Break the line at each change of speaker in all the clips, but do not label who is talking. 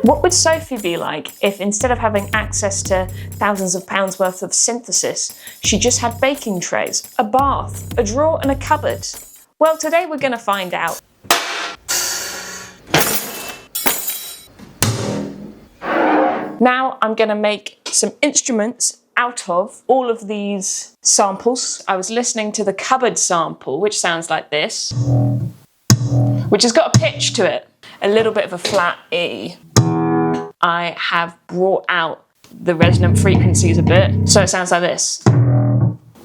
What would Sophie be like if instead of having access to thousands of pounds worth of synthesis, she just had baking trays, a bath, a drawer and a cupboard? Well, today we're going to find out. Now I'm going to make some instruments out of all of these samples. I was listening to the cupboard sample, which sounds like this, which has got a pitch to it, a little bit of a flat E. I have brought out the resonant frequencies a bit, so it sounds like this.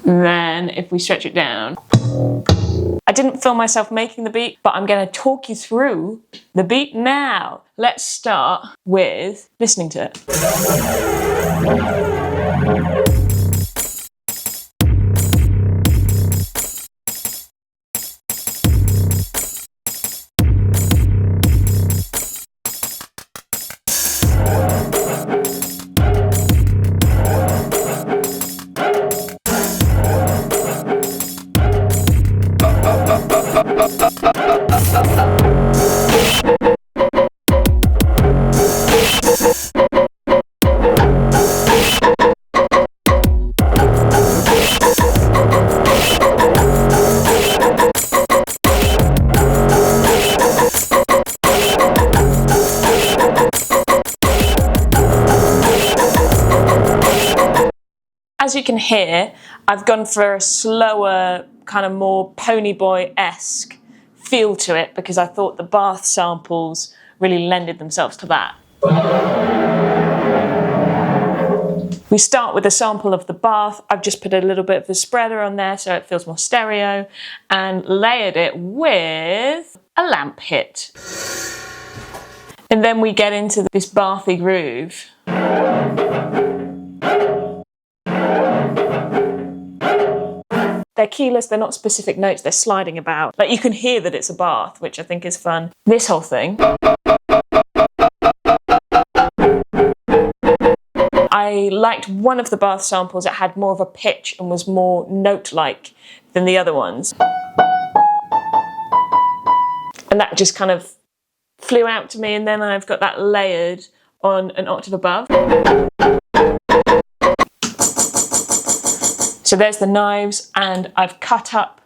Then if we stretch it down, I didn't film myself making the beat, but I'm going to talk you through the beat now. Let's start with listening to it. As you can hear, I've gone for a slower, kind of more Pony Boy-esque feel to it because I thought the bath samples really lended themselves to that. We start with a sample of the bath. I've just put a little bit of the spreader on there so it feels more stereo and layered it with a lamp hit. And then we get into this bathy groove. They're keyless, they're not specific notes, they're sliding about. Like you can hear that it's a bath, which I think is fun. This whole thing. I liked one of the bath samples, it had more of a pitch and was more note-like than the other ones. And that just kind of flew out to me, and then I've got that layered on an octave above. So there's the knives, and I've cut up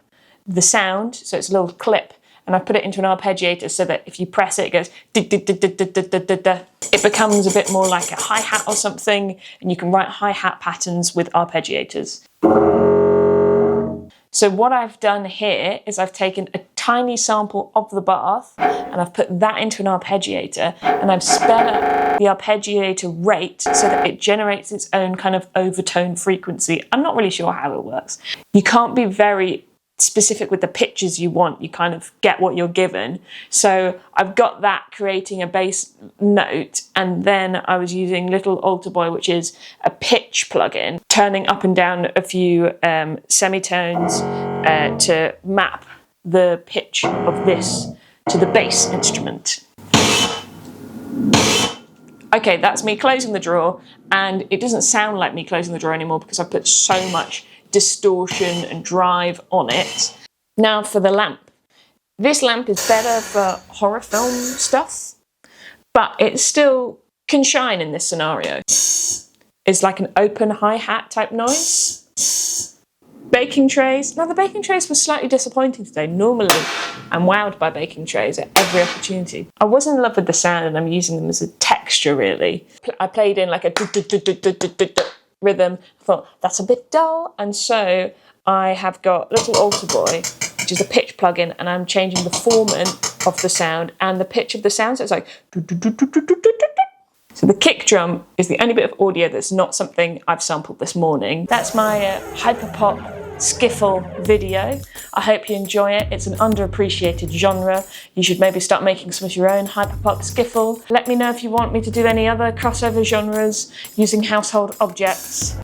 the sound, so it's a little clip, and I've put it into an arpeggiator so that if you press it, it goes da-da-da-da-da-da-da-da. It becomes a bit more like a hi-hat or something, and you can write hi-hat patterns with arpeggiators. So what I've done here is I've taken a tiny sample of the bath and I've put that into an arpeggiator, and I've sped up the arpeggiator rate so that it generates its own kind of overtone frequency. I'm not really sure how it works. You can't be very specific with the pitches you want, you kind of get what you're given. So I've got that creating a bass note, and then I was using Little Altar Boy, which is a pitch plugin, turning up and down a few semitones to map the pitch of this to the bass instrument. Okay, that's me closing the drawer, and it doesn't sound like me closing the drawer anymore because I've put so much distortion and drive on it. Now for the lamp. This lamp is better for horror film stuff, but it still can shine in this scenario. It's like an open hi-hat type noise. Baking trays. Now the baking trays were slightly disappointing today. Normally I'm wowed by baking trays at every opportunity. I was in love with the sound and I'm using them as a texture really. I played in like a rhythm. I thought that's a bit dull, and so I have got Little Altar Boy, which is a pitch plugin, and I'm changing the formant of the sound and the pitch of the sound, so it's like so the kick drum is the only bit of audio that's not something I've sampled this morning. That's my hyperpop skiffle video. I hope you enjoy it. It's an underappreciated genre. You should maybe start making some of your own hyperpop skiffle. Let me know if you want me to do any other crossover genres using household objects.